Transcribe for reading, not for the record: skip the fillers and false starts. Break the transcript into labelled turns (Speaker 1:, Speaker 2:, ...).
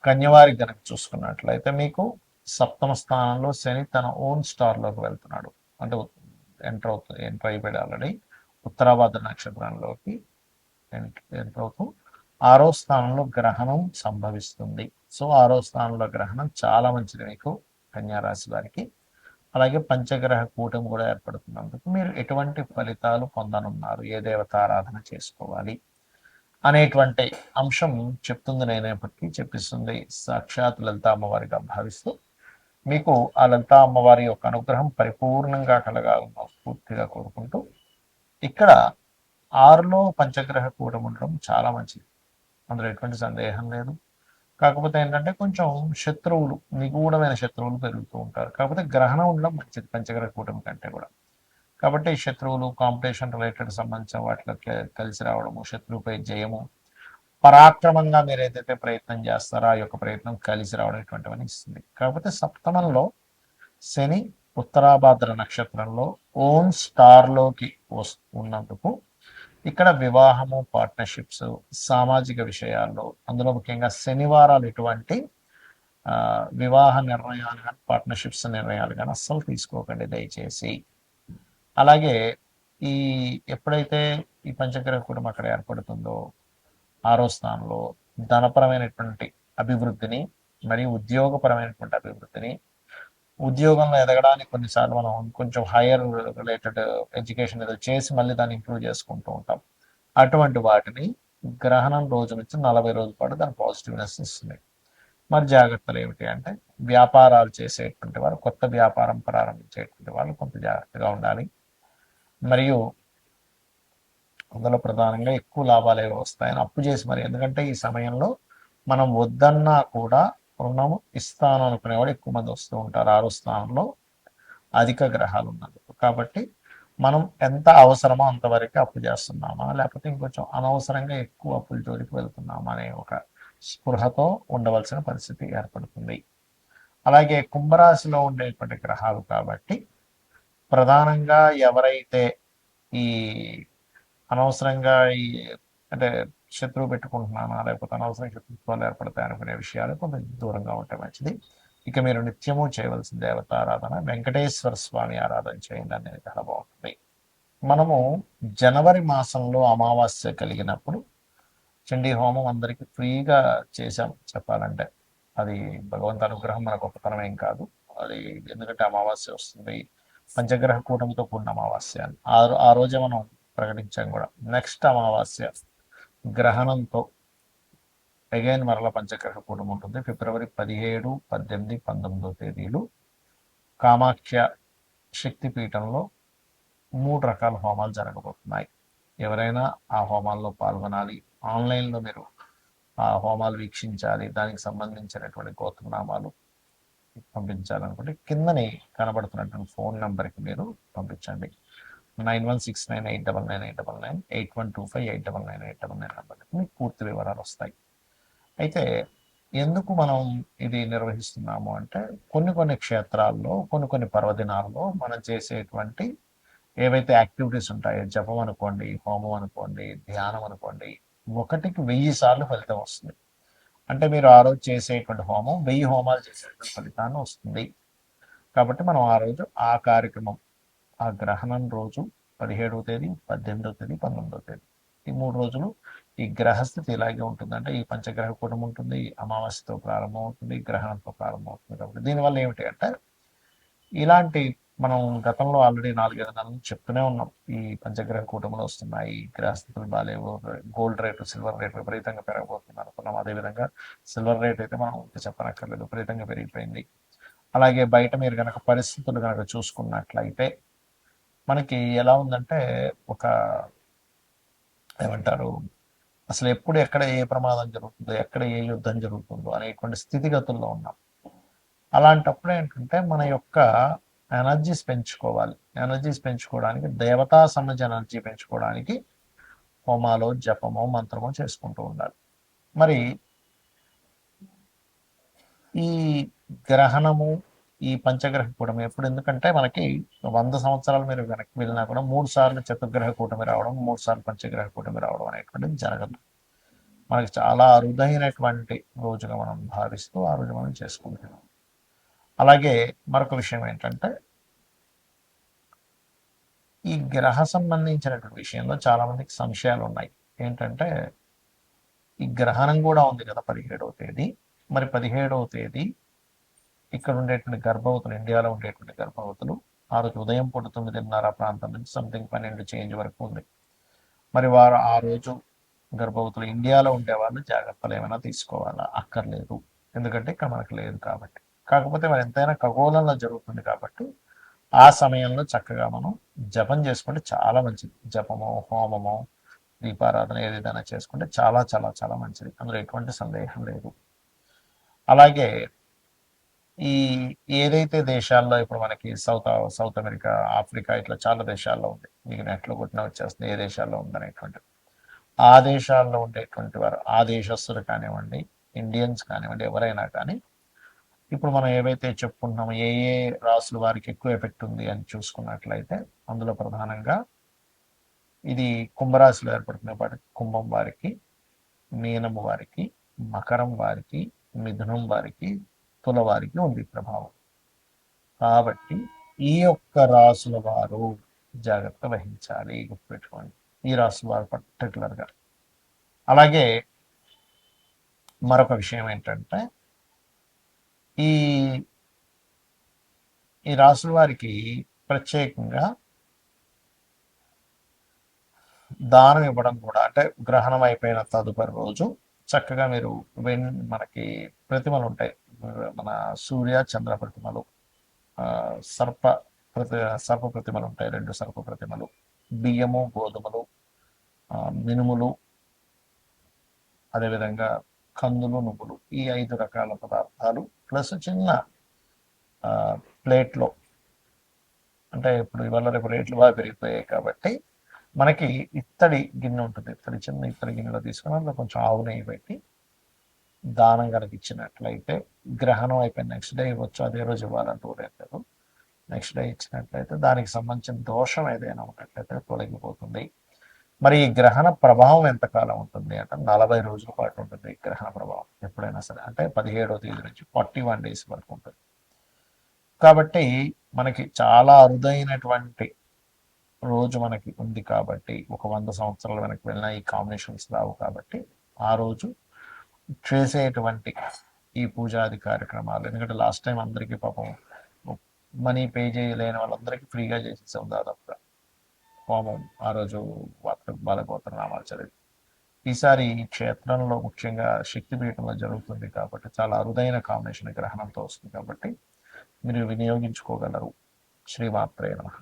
Speaker 1: కన్యవారి గనక చూసుకున్నట్లయితే మీకు సప్తమ స్థానంలో శని తన ఓన్ స్టార్లోకి వెళ్తున్నాడు. అంటే ఎంటర్ అయిపోయాడు ఆల్రెడీ. ఉత్తరాభాద్ర నక్షత్రంలోకి ఎంటర్ అవుతూ 6వ స్థానంలో గ్రహణం సంభవిస్తుంది. సో 6వ స్థానంలో గ్రహణం చాలా మంచిది మీకు కన్యా రాశి వారికి. అలాగే పంచగ్రహ కూటమి కూడా ఏర్పడుతున్నందుకు మీరు ఎటువంటి ఫలితాలు పొందనున్నారు, ఏ దేవత ఆరాధన చేసుకోవాలి అనేటువంటి అంశం చెప్తుంది. నేనేపటికీ చెప్పిస్తుంది సాక్షాత్ లలితా అమ్మవారిగా భావిస్తూ మీకు ఆ లలితా అమ్మవారి యొక్క అనుగ్రహం పరిపూర్ణంగా కలగాలని పూర్తిగా కోరుకుంటూ, ఇక్కడ 6లో పంచగ్రహ కూటమి ఉండడం చాలా మంచిది, అందులో ఎటువంటి సందేహం లేదు. కాకపోతే ఏంటంటే కొంచెం శత్రువులు, నిగూఢమైన శత్రువులు పెరుగుతూ ఉంటారు. కాకపోతే గ్రహణం ఉండడం మంచిది పంచగ్రహ కూటమి కంటే కూడా. కాబట్టి శత్రువులు, కాంపిటీషన్ రిలేటెడ్ సంబంధించిన వాటిలో కలిసి రావడము, శత్రువుపై జయము, పరాక్రమంగా మీరు ఏదైతే ప్రయత్నం చేస్తారో ఆ యొక్క ప్రయత్నం కలిసి రావడం ఇటువంటివన్నీ ఇస్తుంది. కాకపోతే సప్తమంలో శని ఉత్తరాభాద్ర నక్షత్రంలో ఓన్ స్టార్లోకి ఉన్నందుకు ఇక్కడ వివాహము, పార్ట్నర్షిప్స్, సామాజిక విషయాల్లో, అందులో ముఖ్యంగా శనివారాలు ఎటువంటి వివాహ నిర్ణయాలు కానీ పార్ట్నర్షిప్స్ నిర్ణయాలు కానీ అస్సలు తీసుకోకండి దయచేసి. అలాగే ఈ ఎప్పుడైతే ఈ పంచగ్రహ కూటమి అక్కడ ఏర్పడుతుందో 6వ స్థానంలో ధనపరమైనటువంటి అభివృద్ధిని మరియు ఉద్యోగపరమైనటువంటి అభివృద్ధిని, ఉద్యోగంలో ఎదగడానికి కొన్నిసార్లు మనం కొంచెం హైయర్ రిలేటెడ్ ఎడ్యుకేషన్ ఏదో చేసి మళ్ళీ దాన్ని ఇంప్రూవ్ చేసుకుంటూ ఉంటాం. అటువంటి వాటిని గ్రహణం రోజు నుంచి 40 రోజుల పాటు దాని పాజిటివ్నెస్ ఇస్తుంది. మరి జాగ్రత్తలు ఏమిటి అంటే, వ్యాపారాలు చేసేటువంటి వారు, కొత్త వ్యాపారం ప్రారంభించేటువంటి వాళ్ళు కొంత జాగ్రత్తగా ఉండాలి. మరియు అందులో ప్రధానంగా ఎక్కువ లాభాలు ఏవో వస్తాయని అప్పు చేసి మరి, ఎందుకంటే ఈ సమయంలో మనం వద్దన్నా కూడా రుణము ఇస్తాను అనుకునేవాడు ఎక్కువ మంది వస్తూ ఉంటారు 6వ స్థానంలో అధిక గ్రహాలు ఉన్నందుకు. కాబట్టి మనం ఎంత అవసరమో అంతవరకు అప్పు చేస్తున్నామా, లేకపోతే ఇంకొంచెం అనవసరంగా ఎక్కువ అప్పుల జోలికి వెళ్తున్నామా అనే ఒక స్పృహతో ఉండవలసిన పరిస్థితి ఏర్పడుతుంది. అలాగే కుంభరాశిలో ఉండేటువంటి గ్రహాలు కాబట్టి ప్రధానంగా ఎవరైతే ఈ అనవసరంగా ఈ అంటే శత్రువు పెట్టుకుంటున్నానా, లేకపోతే అనవసరంగా శత్రుత్వాలు ఏర్పడతాయి అనుకునే విషయాలు కొంచెం దూరంగా ఉంటే మంచిది. ఇక మీరు నిత్యము చేయవలసిన దేవత ఆరాధన వెంకటేశ్వర స్వామి ఆరాధన చేయండి అనేది చాలా బాగుంటుంది. మనము జనవరి మాసంలో అమావాస్య కలిగినప్పుడు చండీ హోమం అందరికీ ఫ్రీగా చేశాం చెప్పాలంటే. అది భగవంతు అనుగ్రహం, మన గొప్పతనం ఏం కాదు అది. ఎందుకంటే అమావాస్య వస్తుంది, పంచగ్రహ కూటమితో కూడిన అమావాస్య అని ఆ రోజే మనం ప్రకటించాం కూడా. నెక్స్ట్ అమావాస్య గ్రహణంతో అగైన్ మరల పంచగ్రహ కూటమి ఉంటుంది. ఫిబ్రవరి 17, 18, 19 తేదీలు కామాఖ్య శక్తిపీఠంలో 3 రకాల హోమాలు జరగబోతున్నాయి. ఎవరైనా ఆ హోమాల్లో పాల్గొనాలి, ఆన్లైన్లో మీరు ఆ హోమాలు వీక్షించాలి, దానికి సంబంధించినటువంటి గోత్రనామాలు పంపించాలనుకుంటే కిందని కనబడుతున్నటువంటి ఫోన్ నెంబర్కి మీరు పంపించండి. 9169899899 8125899899 నెంబర్కి మీకు పూర్తి వివరాలు వస్తాయి. అయితే ఎందుకు మనం ఇది నిర్వహిస్తున్నాము అంటే, కొన్ని క్షేత్రాల్లో కొన్ని పర్వదినాల్లో మనం చేసేటువంటి ఏవైతే యాక్టివిటీస్ ఉంటాయో, జపం అనుకోండి, హోమం అనుకోండి, ధ్యానం అనుకోండి, 1కి 1000 సార్లు ఫలితం వస్తుంది. అంటే మీరు ఆ రోజు చేసేటువంటి హోమం 1000 హోమాలు చేసేటువంటి ఫలితాన్ని వస్తుంది. కాబట్టి మనం ఆ రోజు ఆ కార్యక్రమం, ఆ గ్రహణం రోజు 17వ తేదీ, 18వ తేదీ, 19వ తేదీ, ఈ 3 రోజులు ఈ గ్రహస్థితి ఇలాగే ఉంటుంది. అంటే ఈ పంచగ్రహ కూటమి ఉంటుంది, అమావాస్యతో ప్రారంభం అవుతుంది, గ్రహణంతో ప్రారంభం అవుతుంది. కాబట్టి దీనివల్ల ఏమిటి అంటే, ఇలాంటి మనం గతంలో ఆల్రెడీ 4-5 నెలల నుంచి చెప్తూనే ఉన్నాం, ఈ పంచగ్రహ కూటములు వస్తున్నాయి, గ్రహస్థితులు బాగాలేవు, గోల్డ్ రేటు, సిల్వర్ రేట్ విపరీతంగా పెరగబోతుంది అనుకున్నాం. అదేవిధంగా సిల్వర్ రేట్ అయితే మనం చెప్పనక్కర్లేదు, విపరీతంగా పెరిగిపోయింది. అలాగే బయట మీరు కనుక పరిస్థితులు కనుక చూసుకున్నట్లయితే మనకి ఎలా ఉందంటే, ఒక ఏమంటారు, అసలు ఎప్పుడు ఎక్కడ ఏ ప్రమాదం జరుగుతుందో, ఎక్కడ ఏ యుద్ధం జరుగుతుందో అనేటువంటి స్థితిగతుల్లో ఉన్నాం. అలాంటప్పుడు ఏంటంటే మన యొక్క ఎనర్జీస్ పెంచుకోవాలి. ఎనర్జీస్ పెంచుకోవడానికి, దేవతా సంబంధించి ఎనర్జీ పెంచుకోవడానికి హోమాలో, జపమో, మంత్రమో చేసుకుంటూ ఉండాలి. మరి ఈ గ్రహణము, ఈ పంచగ్రహ కూటమి ఎప్పుడు, ఎందుకంటే మనకి 100 సంవత్సరాలు మీరు వెనక్కి వెళ్ళినా కూడా 3 సార్లు చతుర్గ్రహ కూటమి రావడం, 3 సార్లు పంచగ్రహ కూటమి రావడం అనేటువంటిది జరగదు. మనకి చాలా అరుదైనటువంటి రోజుగా మనం భావిస్తూ ఆ రోజు మనం చేసుకుంటున్నాం. అలాగే మరొక విషయం ఏంటంటే ఈ గ్రహ సంబంధించినటువంటి విషయంలో చాలా మందికి సంశయాలు ఉన్నాయి. ఏంటంటే ఈ గ్రహణం కూడా ఉంది కదా 17వ తేదీ. మరి 17వ తేదీ ఇక్కడ ఉండేటువంటి గర్భవతులు, ఇండియాలో ఉండేటువంటి గర్భవతులు ఆ రోజు ఉదయం పూట 9:30 ప్రాంతం నుంచి సంథింగ్ 12 చేంజ్ వరకు ఉంది. మరి వారు ఆ రోజు గర్భవతులు ఇండియాలో ఉండేవాళ్ళు జాగ్రత్తలు ఏమైనా తీసుకోవాలా? అక్కర్లేదు. ఎందుకంటే ఇక్కడ మనకు లేదు కాబట్టి. కాకపోతే మరి ఎంతైనా ఖగోళంలో జరుగుతుంది కాబట్టి ఆ సమయంలో చక్కగా మనం జపం చేసుకుంటే చాలా మంచిది. జపమో, హోమమో, దీపారాధన ఏదైనా చేసుకుంటే చాలా చాలా చాలా మంచిది. అందులో ఎటువంటి సందేహం లేదు. అలాగే ఈ ఏదైతే దేశాల్లో ఇప్పుడు మనకి సౌత్ అమెరికా, ఆఫ్రికా ఇట్లా చాలా దేశాల్లో ఉంది. మీకు నెట్లో కొట్టిన వచ్చేస్తుంది ఏ దేశాల్లో ఉందనేటువంటిది. ఆ దేశాల్లో ఉండేటువంటి వారు, ఆ దేశస్తులు కానివ్వండి, ఇండియన్స్ కానివ్వండి, ఎవరైనా కానీ ఇప్పుడు మనం ఏవైతే చెప్పుకుంటున్నామో ఏ ఏ రాసుల వారికి ఎక్కువ ఎఫెక్ట్ ఉంది అని చూసుకున్నట్లయితే అందులో ప్రధానంగా ఇది కుంభరాశిలో ఏర్పడుతున్నప్పటికీ కుంభం వారికి, మీనము వారికి, మకరం వారికి, మిథునం వారికి, తుల వారికి ఉంది ప్రభావం. కాబట్టి ఈ యొక్క రాసుల వారు జాగ్రత్త వహించాలి, గుర్తుపెట్టుకోండి. ఈ రాసుల వారు పర్టికులర్గా. అలాగే మరొక విషయం ఏంటంటే ఈ ఈ రాసుల వారికి ప్రత్యేకంగా దానం ఇవ్వడం కూడా, అంటే గ్రహణం అయిపోయిన తదుపరి రోజు చక్కగా మీరు మనకి ప్రతిమలు ఉంటాయి, మన సూర్య చంద్ర ప్రతిమలు, సర్ప సర్ప ప్రతిమలు ఉంటాయి, 2 సర్ప ప్రతిమలు, బియ్యము, గోధుమలు, మినుములు, అదేవిధంగా కందులు, నువ్వులు, ఈ 5 రకాల పదార్థాలు ప్లస్ చిన్న ప్లేట్లో, అంటే ఇప్పుడు ఇవాళ రేపు రేట్లు బాగా పెరిగిపోయాయి కాబట్టి మనకి ఇత్తడి గిన్నె ఉంటుంది, చిన్న ఇత్తడి గిన్నెలో తీసుకుని అందులో కొంచెం ఆవు నెయ్యి పెట్టి దానం కనుక ఇచ్చినట్లయితే గ్రహణం అయిపోయిన నెక్స్ట్ డే ఇవ్వచ్చు, అదే రోజు ఇవ్వాలంటూ లేదు. నెక్స్ట్ డే ఇచ్చినట్లయితే దానికి సంబంధించిన దోషం ఏదైనా ఉన్నట్లయితే తొలగిపోతుంది. మరి ఈ గ్రహణ ప్రభావం ఎంతకాలం ఉంటుంది అంటే 40 రోజుల పాటు ఉంటుంది ఈ గ్రహణ ప్రభావం ఎప్పుడైనా సరే. అంటే 17వ తేదీ నుంచి 41 డేస్ వరకు ఉంటుంది. కాబట్టి మనకి చాలా అరుదైనటువంటి రోజు మనకి ఉంది కాబట్టి, ఒక 100 సంవత్సరాల వెనక్కి వెళ్ళినా ఈ కాంబినేషన్స్ రావు కాబట్టి ఆ రోజు చేసేటువంటి ఈ పూజాది కార్యక్రమాలు, ఎందుకంటే లాస్ట్ టైం అందరికీ పాపం మనీ పే చేయలేని వాళ్ళందరికీ ఫ్రీగా చేసేసాం దాదాపుగా హోమం ఆ రోజు బాలగోత్ర నామాలు చదివి. ఈసారి ఈ క్షేత్రంలో ముఖ్యంగా శక్తిపీఠంలో జరుగుతుంది కాబట్టి చాలా అరుదైన కాంబినేషన్ గ్రహణంతో వస్తుంది కాబట్టి మీరు వినియోగించుకోగలరు. శ్రీమాత్రే నమః.